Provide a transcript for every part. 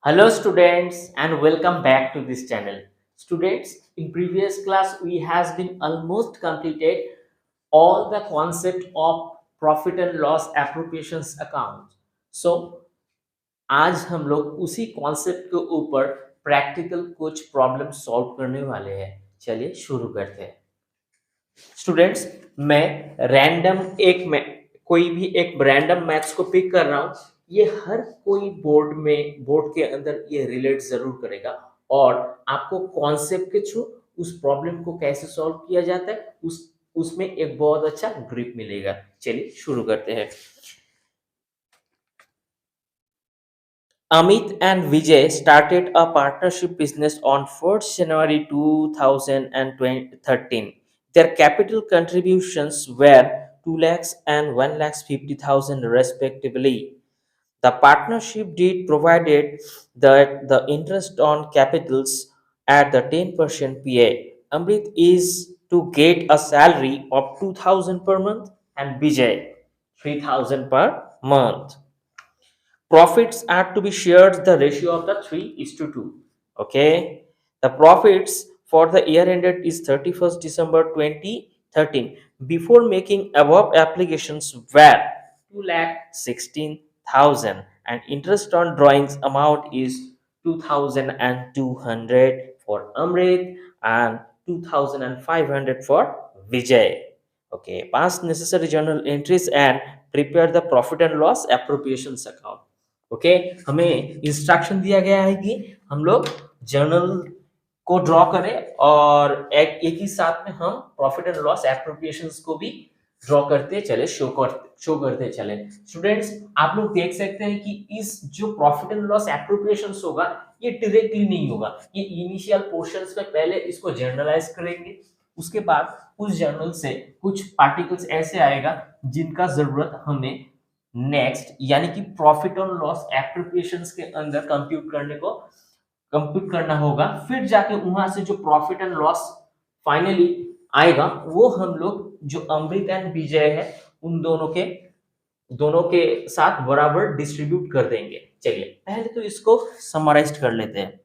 Hello students and welcome back to this channel. Students, in previous class we has been almost completed all the concept of profit and loss appropriations account. So आज हम लोग उसी concept के ऊपर practical कुछ problem solve करने वाले हैं। चलिए शुरू करते हैं। स्टूडेंट्स, मैं रैंडम कोई भी एक रैंडम मैथ्स को पिक कर रहा हूँ। ये हर कोई बोर्ड के अंदर ये रिलेट जरूर करेगा और आपको कॉन्सेप्ट के थ्रू उस प्रॉब्लम को कैसे सॉल्व किया जाता है उसमें एक बहुत अच्छा ग्रिप मिलेगा। चलिए शुरू करते हैं। Amit and Vijay started a partnership business on 1st January 2013. Their capital contributions were 2 lakhs and 1 lakhs 50,000 respectively. The partnership deed provided that the interest on capitals at the 10% PA. Amrit is to get a salary of 2,000 per month and Vijay 3,000 per month. Profits are to be shared the ratio of the 3 is to 2. Okay. The profits for the year ended is 31st December 2013. Before making above applications were 2,16,000 and interest on drawings amount is 2,200 for Amrit and 2,500 for Vijay. Okay, pass necessary journal entries and prepare the profit and loss appropriations account. Okay हमें instruction दिया गया है कि हम लोग journal को draw करें और एक ही साथ में हम प्रॉफिट एंड लॉस एप्रोप्रिएशंस को भी ड्रॉ करते चले शो करते चले। स्टूडेंट्स, आप लोग देख सकते हैं कि इस जो प्रॉफिट एंड लॉस एप्रोप्रिएशंस होगा ये डायरेक्टली नहीं होगा। ये इनिशियल पोर्शंस में पहले इसको जर्नलाइज करेंगे, उसके बाद उस जर्नल से कुछ पार्टिकल्स ऐसे आएगा जिनका जरूरत हमें नेक्स्ट यानी कि प्रॉफिट और लॉस एप्रोप्रिएशंस के अंदर कंप्यूट करना होगा। फिर जाके वहां से जो प्रॉफिट एंड लॉस फाइनली आएगा वो हम लोग जो अमृत एंड विजय है उन दोनों के साथ बराबर डिस्ट्रीब्यूट कर देंगे। चलिए पहले तो इसको समराइज कर लेते हैं।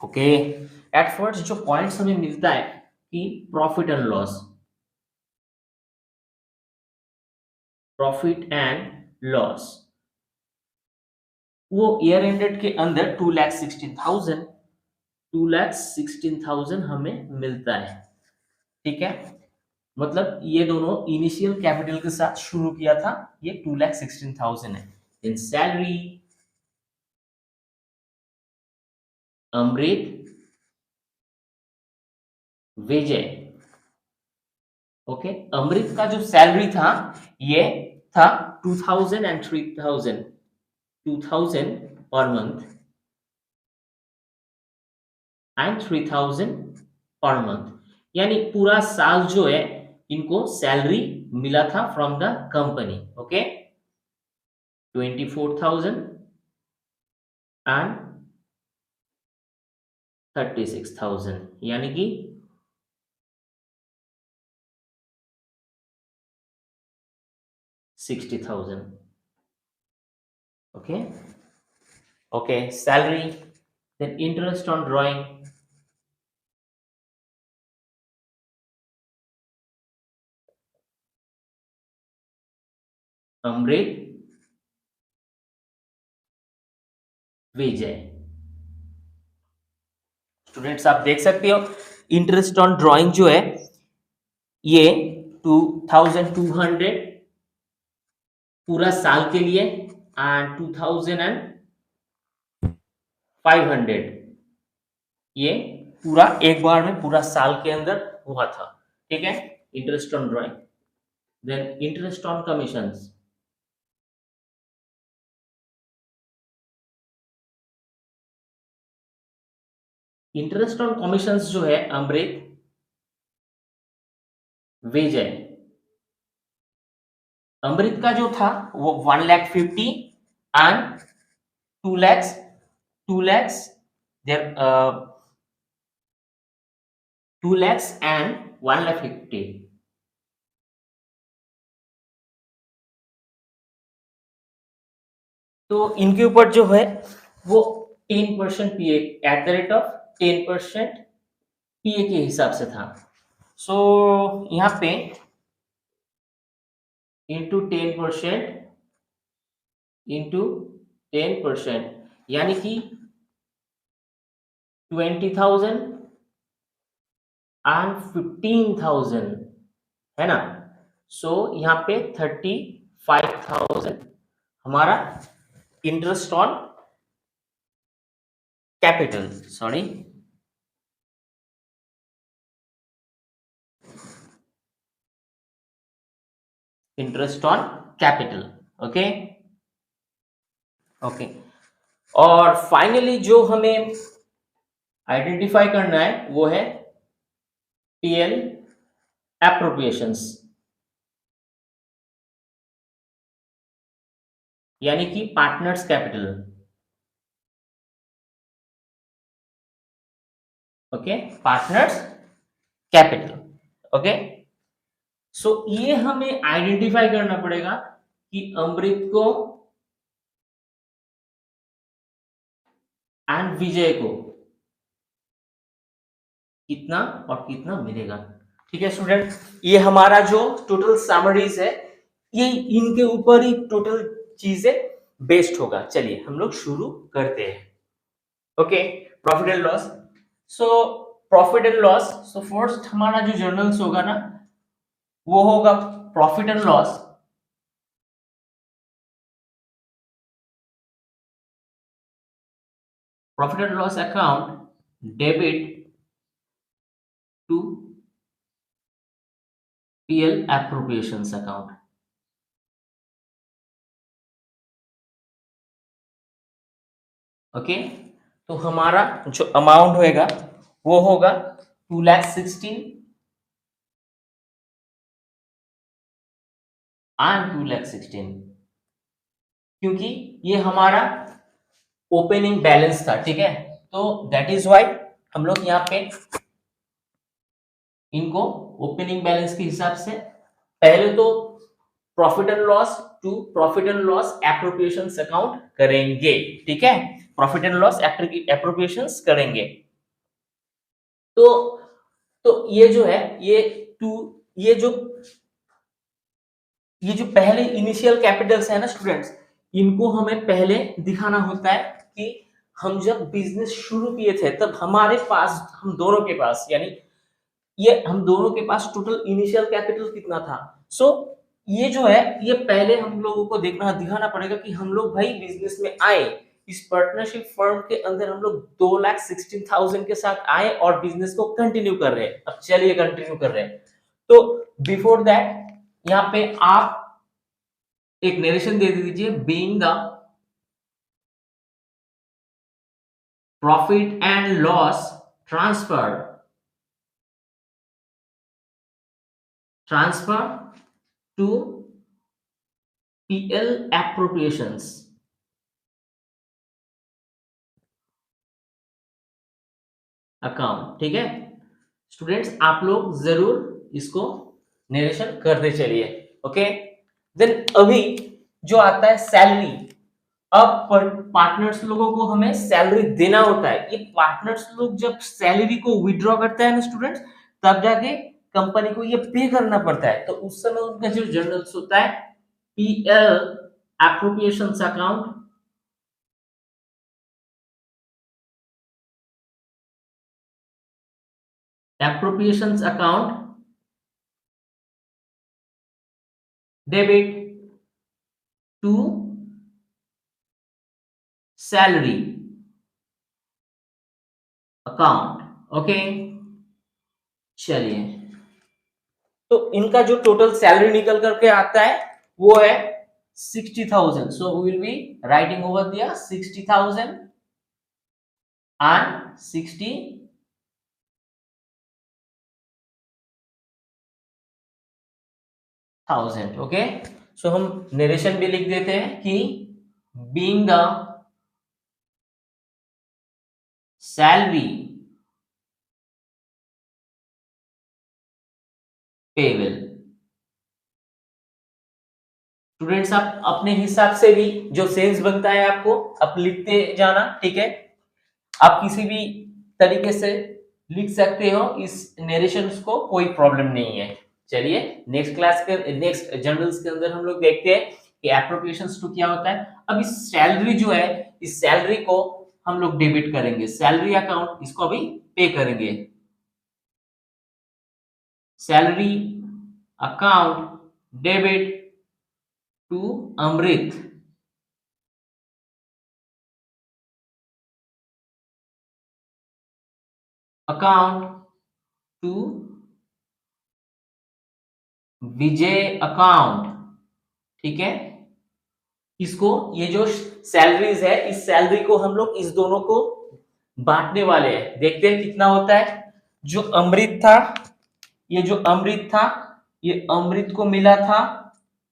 ओके, एट फर्स्ट जो पॉइंट्स हमें मिलता है कि प्रॉफिट एंड लॉस वो ईयर एंडेड के अंदर 2,16,000 हमें मिलता है। ठीक है, मतलब ये दोनों इनिशियल कैपिटल के साथ शुरू किया था, ये 2,16,000 है। इन सैलरी अमृत विजय। ओके, अमृत का जो सैलरी था ये था 2,000 and 3,000 per month and 3,000 per month, यानी पूरा साल जो है इनको सैलरी मिला था from the company. Okay, 24,000 and 36,000 यानी कि 60,000। Okay okay, salary, then interest on drawing Amrit Vijay. Students आप देख सकते हो इंटरेस्ट ऑन ड्रॉइंग जो है ये 2,200 पूरा साल के लिए एंड 2,500 ये पूरा एक बार में पूरा साल के अंदर हुआ था। ठीक है, interest on drawing, then interest on commissions interest on commissions जो है अमृत विजय। अमृत का जो था वो 1,50,000 and 2 lakhs there 2 lakhs and 1,50,000। तो इनके ऊपर जो है वो 10% PA at the rate of 10% PA के हिसाब से था। सो यहाँ पे इंटू 10% इंटू 10%, यानी कि 20,000 एंड 15,000, है ना। सो यहाँ पे 35,000 हमारा interest on capital, sorry, interest on capital. Okay okay. और फाइनली जो हमें आइडेंटिफाई करना है वो है पीएल एप्रोप्रिएशंस, यानी कि partners capital. Okay, partners capital. Okay, so ये हमें आइडेंटिफाई करना पड़ेगा कि अमृत को एंड विजय को कितना और कितना मिलेगा। ठीक है स्टूडेंट, ये हमारा जो टोटल समरीज है ये इनके ऊपर ही टोटल चीजें बेस्ड होगा। चलिए हम लोग शुरू करते हैं। Okay, profit and loss. So profit and loss, so first हमारा जो जर्नल्स होगा ना वो होगा profit and loss, profit and loss account debit to PL appropriations account. Okay, तो हमारा जो अमाउंट होएगा वो होगा 2,16,000 एंड 2,16,000, क्योंकि ये हमारा ओपनिंग बैलेंस था। ठीक है, तो दैट इज व्हाई हम लोग यहाँ पे इनको ओपनिंग बैलेंस के हिसाब से पहले तो profit and loss to profit and loss appropriations account करेंगे। ठीक है, प्रॉफिट एंड लॉस एप्रोप्रिएशंस करेंगे। तो ये जो है ये टू ये जो पहले इनिशियल कैपिटल्स है ना स्टूडेंट्स, इनको हमें पहले दिखाना होता है कि हम जब बिजनेस शुरू किए थे तब हमारे पास, हम दोनों के पास, यानी ये हम दोनों के पास टोटल इनिशियल कैपिटल कितना था। सो ये जो है ये पहले हम लोगों को दिखाना पड़ेगा कि हम लोग भाई बिजनेस में आए, इस पार्टनरशिप फर्म के अंदर हम लोग 2,16,000 के साथ आए और बिजनेस को कंटिन्यू कर रहे हैं। अब चलिए कंटिन्यू कर रहे हैं। तो बिफोर दैट यहाँ पे आप एक नरेशन दे दीजिए, being the profit and loss transfer to PL appropriations account. ठीक है स्टूडेंट्स, आप लोग जरूर इसको नरेशन करते चलिए। ओके, देन अभी जो आता है सैलरी। अब पार्टनर्स लोगों को हमें सैलरी देना होता है। ये पार्टनर्स लोग जब सैलरी को विड्रॉ करते हैं ना स्टूडेंट्स, तब जाके कंपनी को ये पे करना पड़ता है। तो उस समय उनका जो जर्नल्स होता है PL appropriations account, appropriations account debit to salary account. Okay, चलिए, तो इनका जो टोटल सैलरी निकल करके आता है वो है 60,000। So we will be writing over दिया 60,000 एंड 60,000। ओके, सो हम नरेशन भी लिख देते हैं कि being the salary payable. Students, आप अपने हिसाब से भी जो सेल्स बनता है आपको आप लिखते जाना। ठीक है, आप किसी भी तरीके से लिख सकते हो इस नरेशंस को, कोई प्रॉब्लम नहीं है। चलिए नेक्स्ट जर्नल्स के अंदर हम लोग देखते हैं कि एप्रोप्रिएशंस टू क्या होता है। अब इस सैलरी जो है, इस सैलरी को हम लोग डेबिट करेंगे, सैलरी अकाउंट इसको अभी पे करेंगे। Salary account debit to Amrit, account to Vijay account. ठीक है, इसको ये जो सैलरीज है, इस सैलरी को हम लोग इस दोनों को बांटने वाले हैं। देखते हैं कितना होता है। जो अमृत था, ये जो अमृत था, ये अमृत को मिला था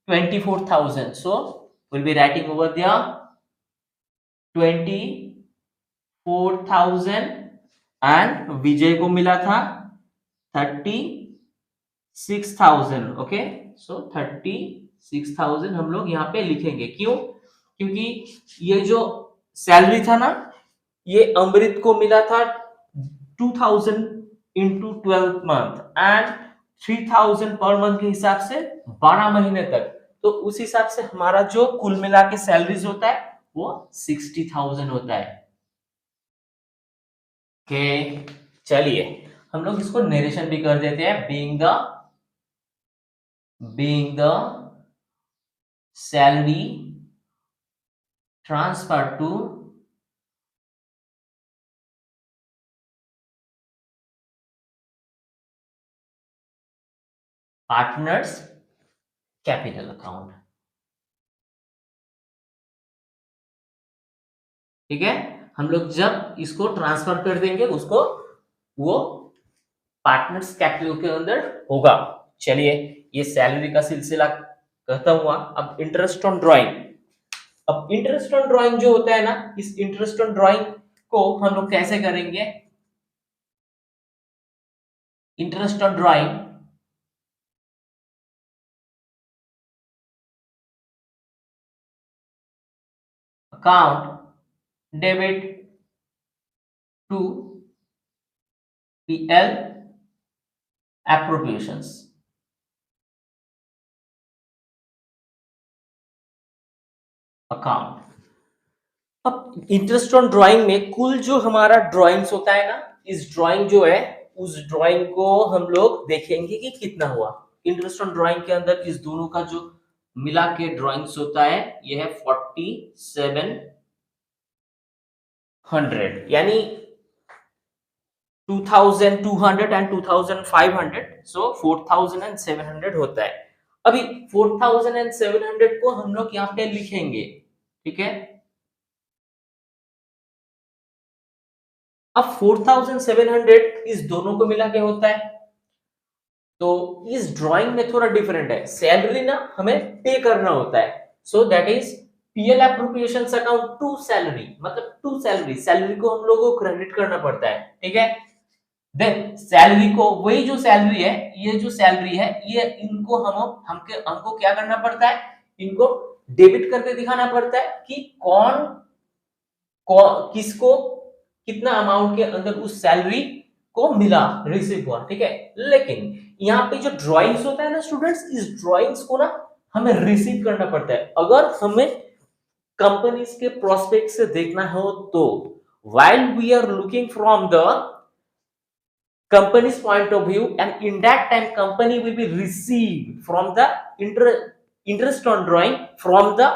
24,000, so will be writing over there 24,000 and Vijay को मिला था 36,000। ओके, सो 36,000 हम लोग यहाँ पे लिखेंगे। क्यों? क्योंकि ये जो सैलरी था ना, ये अमृत को मिला था 2,000 into 12 month and 3,000 per month के हिसाब से 12 महीने तक। तो उस हिसाब से हमारा जो कुल मिला के सैलरीज होता है वो 60,000 होता है। ओके, चलिए हम लोग इसको नरेशन भी कर देते हैं। Being the salary transfer to partners capital account. ठीक है, हम लोग जब इसको ट्रांसफर कर देंगे उसको, वो पार्टनर्स कैपिटल के अंदर होगा। चलिए, ये सैलरी का सिलसिला खत्म हुआ। अब इंटरेस्ट ऑन ड्राइंग। अब इंटरेस्ट ऑन ड्राइंग जो होता है ना, इस इंटरेस्ट ऑन ड्राइंग को हम लोग कैसे करेंगे? Interest on drawing account debit to PL appropriations. Account. अब इंटरेस्ट ऑन ड्राइंग में कुल जो हमारा ड्राइंग्स होता है ना, इस ड्राइंग जो है, उस ड्राइंग को हम लोग देखेंगे कि कितना हुआ। इंटरेस्ट ऑन ड्राइंग के अंदर इस दोनों का जो मिला के ड्राइंग्स होता है, ये है 4700, यानी 2,200 एंड 2,500, सो 4,700 होता है। अभी 4,700 को हम लोग यहाँ पे लिखेंगे। ठीक है, अब 4,700 इस दोनों को मिला के होता है। तो इस ड्राइंग में थोड़ा डिफरेंट है, सैलरी ना हमें पे करना होता है, so that is PL appropriation account to salary, मतलब टू सैलरी, सैलरी को हम लोगों को क्रेडिट करना पड़ता है। ठीक है, देन सैलरी को, वही जो सैलरी है, ये जो सैलरी है, ये इनको हमको क्या करना पड़ता है? इनको डेबिट करके दिखाना पड़ता है कि किसको कितना अमाउंट के अंदर उस सैलरी को मिला, रिसीव हुआ। ठीक है, लेकिन यहाँ पे जो ड्राइंग्स होता है ना स्टूडेंट्स, इस ड्राइंग्स को ना हमें रिसीव करना पड़ता है। अगर हमें कंपनीज के प्रोस्पेक्ट से देखना हो तो while we are looking from the company's point of view, and in that time company will be received from the interest on drawing from the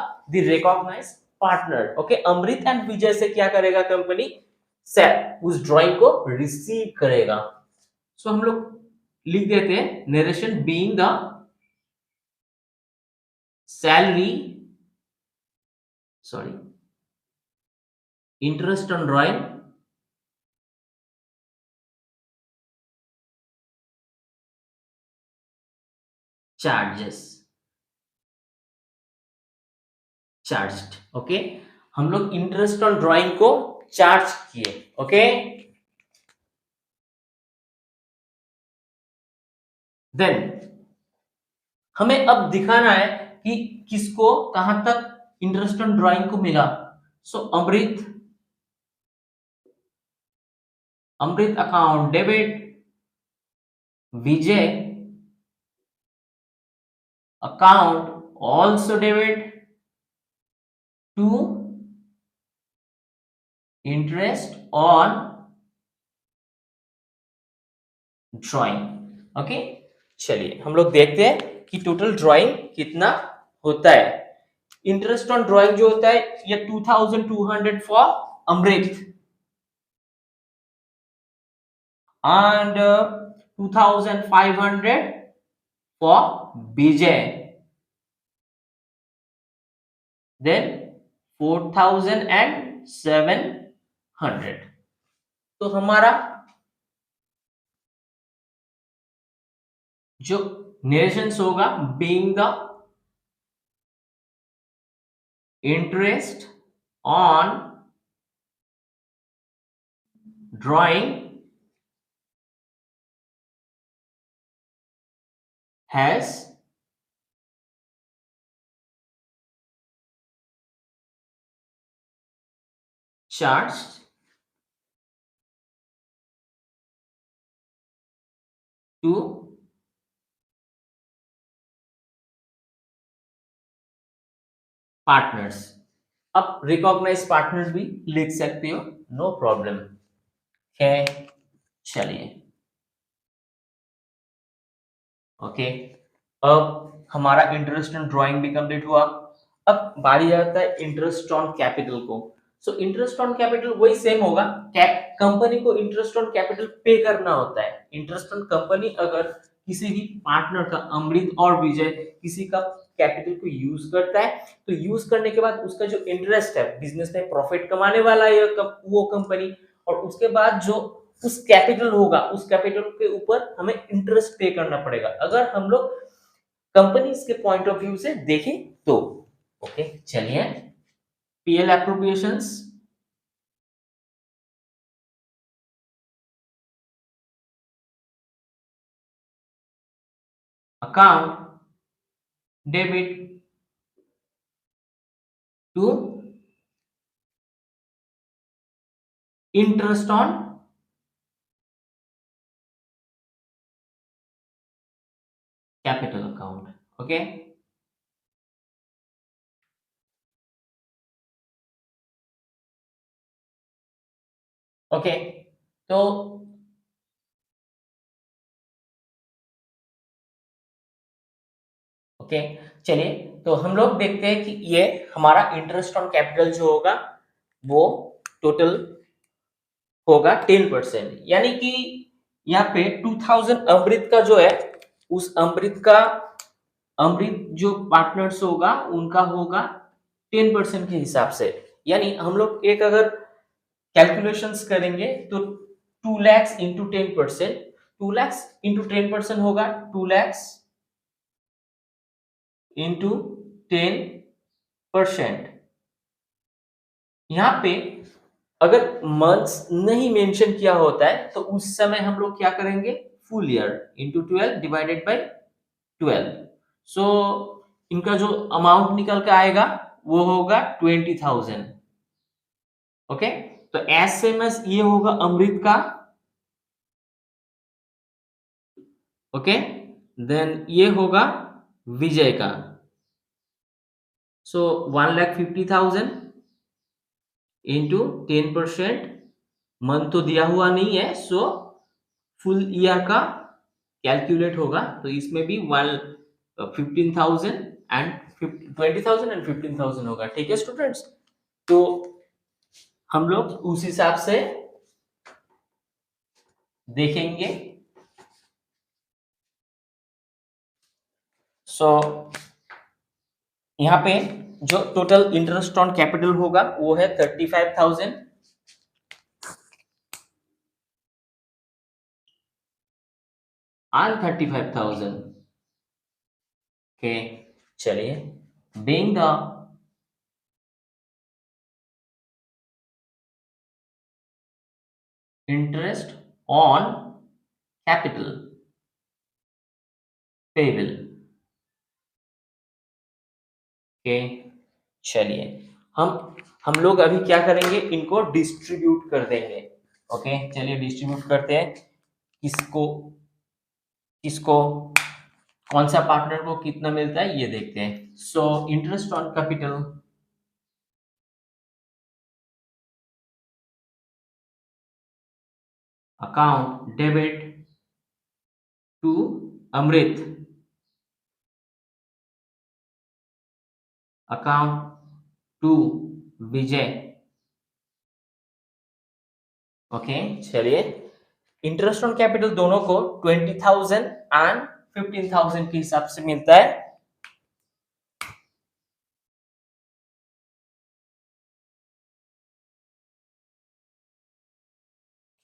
recognized partner. Okay, Amrit and Vijay से क्या करेगा company? से उस drawing को receive करेगा। सो हम लोग लिख देते हैं narration being the salary, sorry, interest on drawing charged. Okay, हम लोग इंटरेस्ट ऑन ड्राइंग को चार्ज किए। ओके, देन हमें अब दिखाना है कि किसको कहां तक इंटरेस्ट ऑन ड्राइंग को मिला। So Amrit Amrit account debit, Vijay account also debit to interest on drawing. Okay, चलिए हम लोग देखते हैं कि टोटल ड्राइंग कितना होता है। इंटरेस्ट ऑन ड्राइंग जो होता है ये 2200 for Amrit and 2500 for Vijay, then 4700। तो हमारा जो नेशंस होगा being the interest on drawing has charged to partners. अब रिकॉग्नाइज पार्टनर्स भी लिख सकते हो, नो प्रॉब्लम है। चलिए ओके, अब हमारा इंटरेस्ट ऑन ड्राइंग भी कंप्लीट हुआ। अब बारी आता है इंटरेस्ट ऑन कैपिटल को। सो इंटरेस्ट ऑन कैपिटल वही सेम होगा, कंपनी को इंटरेस्ट ऑन कैपिटल पे करना होता है। इंटरेस्ट ऑन कंपनी अगर किसी भी पार्टनर का, अमृत और विजय किसी का कैपिटल को यूज करता है, तो यूज करने के बाद उसका जो इंटरेस्ट है, बिजनेस में प्रॉफिट कमाने वाला है वो कंपनी, और उसके बाद जो उस कैपिटल होगा, उस कैपिटल के ऊपर हमें इंटरेस्ट पे करना पड़ेगा, अगर हम लोग कंपनीज के पॉइंट ऑफ व्यू से देखें तो। ओके चलिए, PL appropriations, account debit to interest on capital account. Okay, okay तो ओके चलिए, तो हम लोग देखते हैं कि ये हमारा इंटरेस्ट ऑन कैपिटल जो होगा वो टोटल होगा 10%, यानी कि यहाँ पे 2000 अमृत का जो है, उस अमृत जो पार्टनर्स होगा उनका होगा 10% के हिसाब से। यानी हम लोग एक अगर कैलकुलेशंस करेंगे तो 2 lakhs इंटू 10%, 2 lakhs इंटू 10% होगा 2 lakhs इंटू 10%। यहाँ पे अगर मंथ्स नहीं मेंशन किया होता है तो उस समय हम लोग क्या करेंगे, full year into 12 divided by 12। सो इनका जो अमाउंट निकल के आएगा वो होगा 20,000। ओके, तो एज सेम एज ये होगा अमृत का। ओके, देन ये होगा विजय का। सो 1,50,000 इंटू 10%, मंथ तो दिया हुआ नहीं है, सो फुल ईयर का कैलकुलेट होगा, तो इसमें भी 15,000 एंड 20,000 एंड 15,000 होगा। ठीक है स्टूडेंट्स, तो हम लोग उस हिसाब से देखेंगे। सो यहाँ पे जो टोटल इंटरेस्ट ऑन कैपिटल होगा वो है 35,000 and 35,000। ओके चलिए, being the interest on capital payable। Okay चलिए, हम लोग अभी क्या करेंगे, इनको डिस्ट्रीब्यूट कर देंगे। ओके, चलिए डिस्ट्रीब्यूट करते हैं। किसको किसको कौन सा पार्टनर को कितना मिलता है ये देखते हैं। So interest on capital account debit to Amrit, account to Vijay. Okay, चलिए इंटरेस्ट ऑन कैपिटल दोनों को 20,000 एंड 15,000 के हिसाब से मिलता है।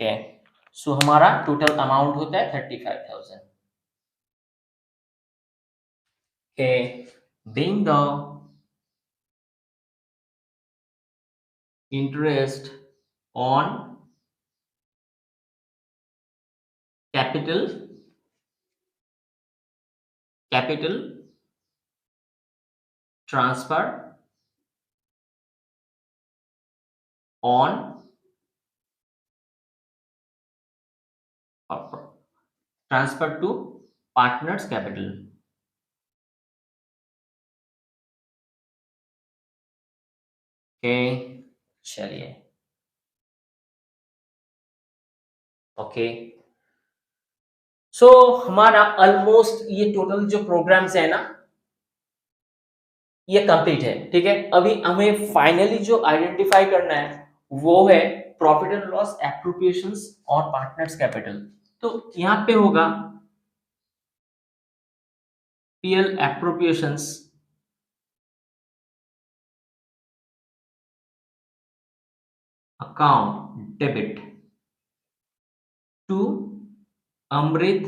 ओके, सो हमारा टोटल अमाउंट होता है 35,000। Okay, being the interest on capital transfer on transfer to partners capital। Okay, चलिए ओके, सो हमारा ऑलमोस्ट ये टोटल जो प्रोग्राम्स है ना ये कंप्लीट है। ठीक है, अभी हमें फाइनली जो आइडेंटिफाई करना है वो है प्रॉफिट एंड लॉस एप्रोप्रिएशंस और पार्टनर्स कैपिटल। तो यहाँ पे होगा PL appropriations account debit to Amrit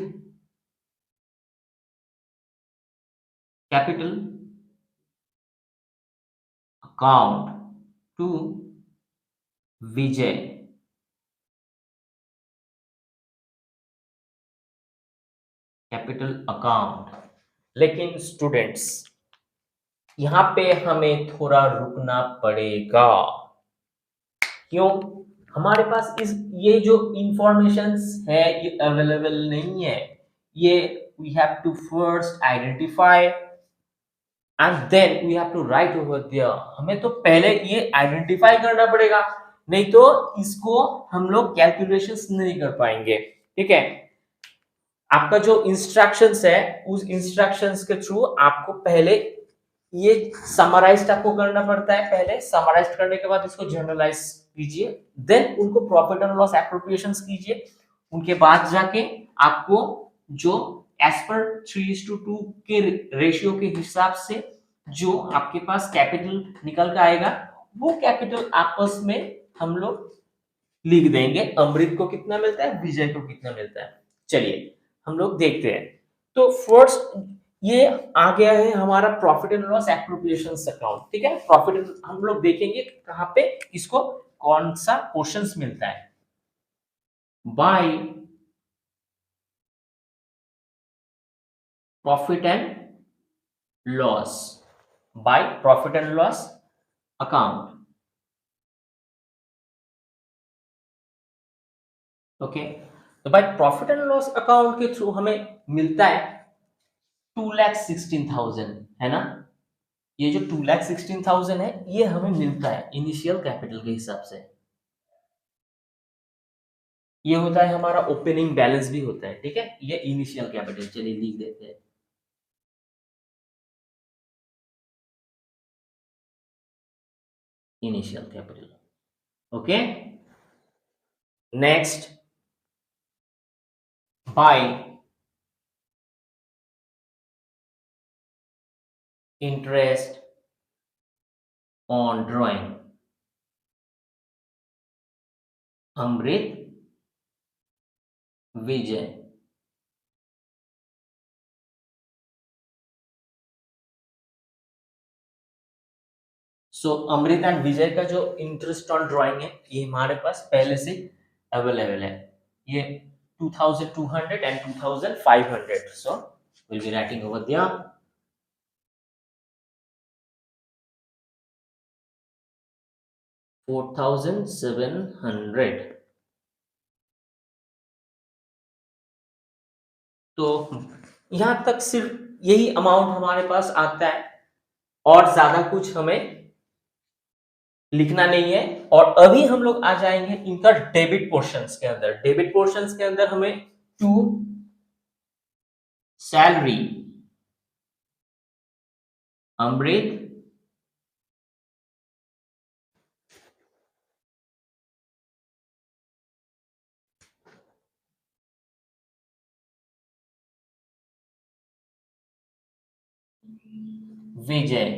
capital account to Vijay capital account. लेकिन स्टूडेंट्स यहाँ पे हमें थोड़ा रुकना पड़ेगा। क्यों? हमारे पास इस ये जो इंफॉर्मेशंस है ये अवेलेबल नहीं है। ये we have to first identify and then we have to write over there. हमें तो पहले ये आइडेंटिफाई करना पड़ेगा, नहीं तो इसको हम लोग कैलकुलेशंस नहीं कर पाएंगे। ठीक है, आपका जो इंस्ट्रक्शंस है उस इंस्ट्रक्शंस के थ्रू आपको पहले ये समराइज्ड आपको करना पड़ता है। पहले समराइज्ड करने के बाद इसको जर्नलाइज कीजिए, देन उनको प्रॉफिट एंड लॉस एप्रोप्रिएशंस कीजिए। उनके बाद जाके आपको जो एज पर 3:2 के रेशियो के हिसाब से जो आपके पास कैपिटल निकल के आएगा वो कैपिटल आपस में हम लोग लिख देंगे। अमृत को कितना मिलता है, विजय को कितना मिलता है। चलिए हम लोग देखते हैं। तो फर्स्ट ये आ गया है हमारा profit and loss appropriations account. ठीक है, प्रॉफिट हम लोग देखेंगे कहां पे इसको कौन सा पोर्शंस मिलता है। By profit and loss, by profit and loss account. Okay, तो by profit and loss account के थ्रू हमें मिलता है 2,16,000, है ना। ये जो 2,16,000 है ये हमें मिलता है इनिशियल कैपिटल के हिसाब से। ये होता है हमारा ओपनिंग बैलेंस भी होता है। ठीक है, ये इनिशियल कैपिटल चलिए लिख देते हैं। Initial capital. Okay, next by interest on drawing Amrit Vijay. So Amrit and Vijay का जो इंटरेस्ट ऑन ड्रॉइंग है ये हमारे पास पहले से अवेलेबल है। ये 2,200 and 2,500। So will be writing over there 4,700। तो यहाँ तक सिर्फ यही अमाउंट हमारे पास आता है और ज्यादा कुछ हमें लिखना नहीं है। और अभी हम लोग आ जाएंगे इनका डेबिट पोर्शंस के अंदर। डेबिट पोर्शंस के अंदर हमें टू सैलरी अमृत, विजय।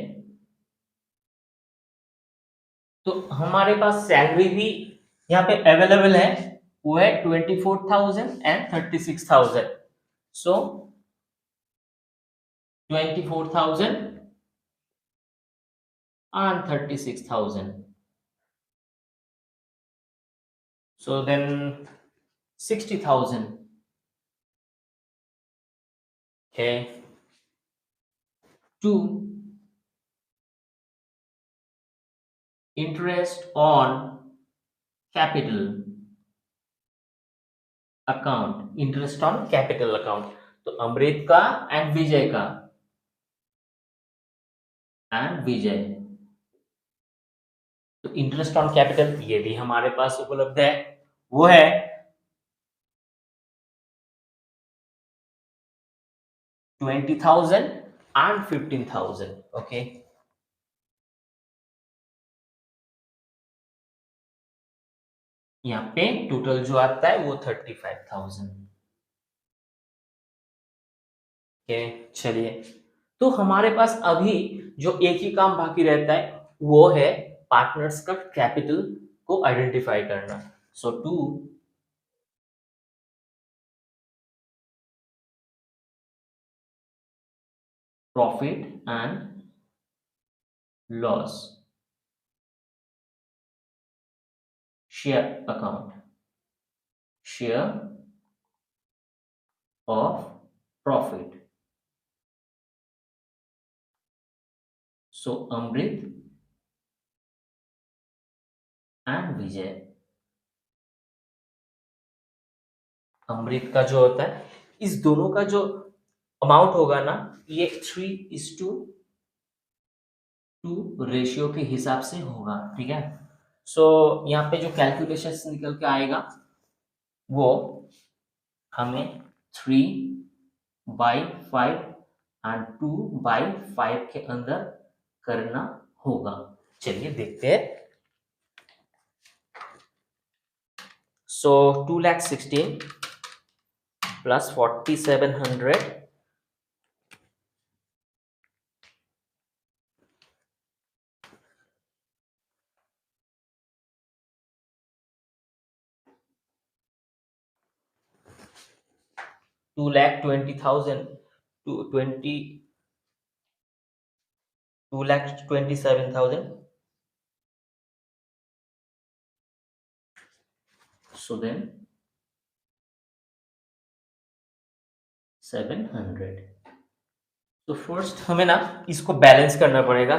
तो हमारे पास सैलरी भी यहाँ पे अवेलेबल है, वो है 24,000 and 36,000। So 24,000 and 36,000. So then 60,000. Okay. 2. Interest on capital account. Interest on capital account. तो अमृत का एंड विजय का तो इंटरेस्ट ऑन कैपिटल ये भी हमारे पास उपलब्ध है, वो है 20,000 and 15,000। ओके, यहाँ पे टोटल जो आता है वो 35,000। ओके, चलिए, तो हमारे पास अभी जो एक ही काम बाकी रहता है वो है पार्टनर्स का कैपिटल को आइडेंटिफाई करना। So to profit and loss share account, share of profit. So Amrit and Vijay. Amrit का जो होता है, इस दोनों का जो अमाउंट होगा ना, ये 3:2 रेशियो के हिसाब से होगा। ठीक है, सो यहाँ पे जो कैलकुलेशन निकल के आएगा वो हमें 3/5 एंड 2/5 के अंदर करना होगा। चलिए देखते हैं। सो 2,16,000 प्लस 4,700 2,20,000 to 2,27,000। So then 700। तो फर्स्ट हमें ना इसको बैलेंस करना पड़ेगा।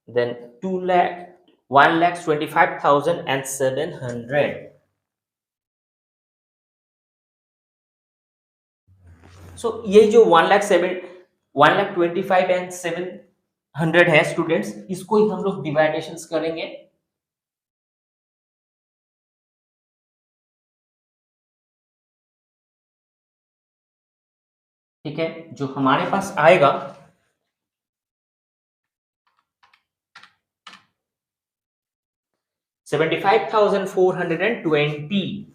देन 1,25,700। सो ये जो 1,25,000 एंड 700 है स्टूडेंट्स, इसको ही हम लोग डिवाइडेशंस करेंगे। ठीक है, जो हमारे पास आएगा 75,420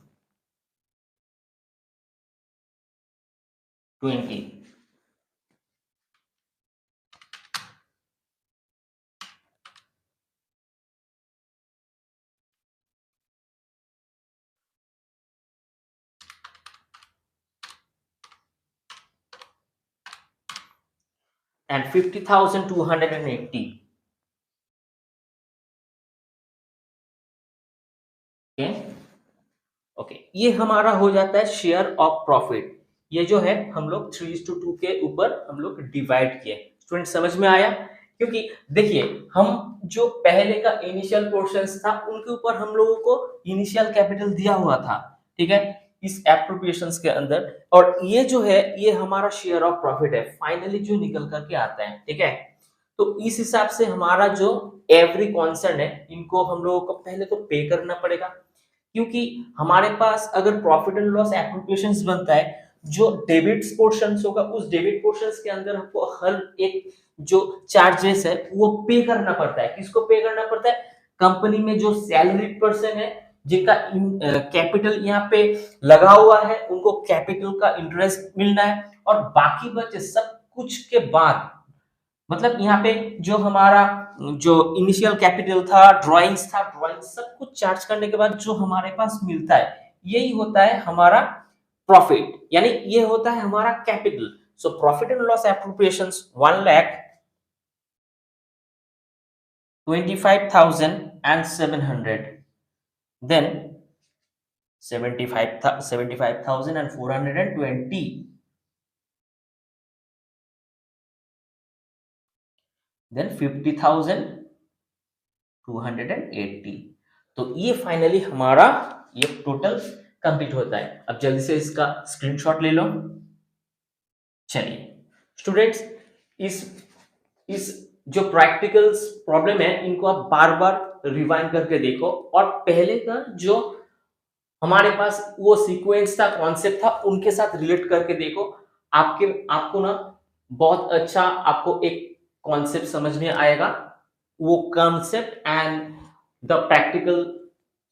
and 50,280। ओके, ये हमारा हो जाता है शेयर ऑफ प्रॉफिट। ये जो है हम लोग 3:2 के ऊपर हम लोग डिवाइड किए। स्टूडेंट समझ में आया क्योंकि देखिए, हम जो पहले का इनिशियल पोर्शंस था उनके ऊपर हम लोगों को इनिशियल कैपिटल दिया हुआ था, ठीक है, इस एप्रोप्रिएशंस के अंदर। और ये जो है ये हमारा शेयर ऑफ प्रॉफिट है फाइनली जो निकल करके आता है, ठीक है। तो इस हिसाब से हमारा जो एवरी कॉन्सर्न है इनको हम लोगों को पहले तो पे करना पड़ेगा, क्योंकि हमारे पास अगर प्रॉफिट एंड लॉस एप्रोप्रिएशंस बनता है, जो डेबिट पोर्शंस होगा उस डेबिट पोर्शंस के अंदर हमको हर एक जो चार्जेस है वो पे करना पड़ता है। किसको पे करना पड़ता है? कंपनी में जो सैलरी पर्सन है जिनका कैपिटल यहाँ पे लगा हुआ है उनको कैपिटल का इंटरेस्ट मिलना है, और बाकी बचे सब कुछ के बाद, मतलब यहाँ पे जो हमारा जो इनिशियल कैपिटल था, ड्राइंग सब कुछ चार्ज करने के बाद जो हमारे पास मिलता है यही होता है हमारा प्रॉफिट, यानी ये होता है हमारा capital. So profit and loss appropriations 1,25,700, then 75,420, then 50,280। तो ये फाइनली हमारा ये टोटल कंप्लीट होता है। अब जल्दी से इसका स्क्रीनशॉट ले लो। चलिए स्टूडेंट्स, इस इस जो प्रैक्टिकल्स प्रॉब्लम है इनको आप बार बार रिवाइंड करके देखो, और पहले का जो हमारे पास वो सीक्वेंस था, कॉन्सेप्ट था, उनके साथ रिलेट करके देखो। आपको ना बहुत अच्छा आपको एक कॉन्सेप्ट समझ में आएगा, वो concept and the practical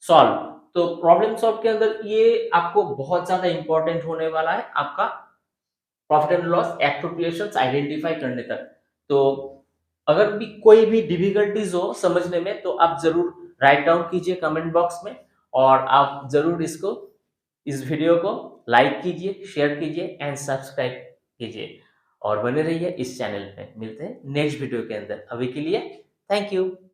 solve. तो प्रॉब्लम सॉल्व के अंदर ये आपको बहुत ज्यादा इंपॉर्टेंट होने वाला है आपका profit and loss appropriations identify करने तक। तो अगर भी कोई भी डिफिकल्टीज हो समझने में तो आप जरूर राइट डाउन कीजिए कमेंट बॉक्स में, और आप जरूर इस वीडियो को लाइक कीजिए, शेयर कीजिए एंड सब्सक्राइब कीजिए, और बने रहिए इस चैनल पे। मिलते हैं नेक्स्ट वीडियो के अंदर। अभी के लिए थैंक यू।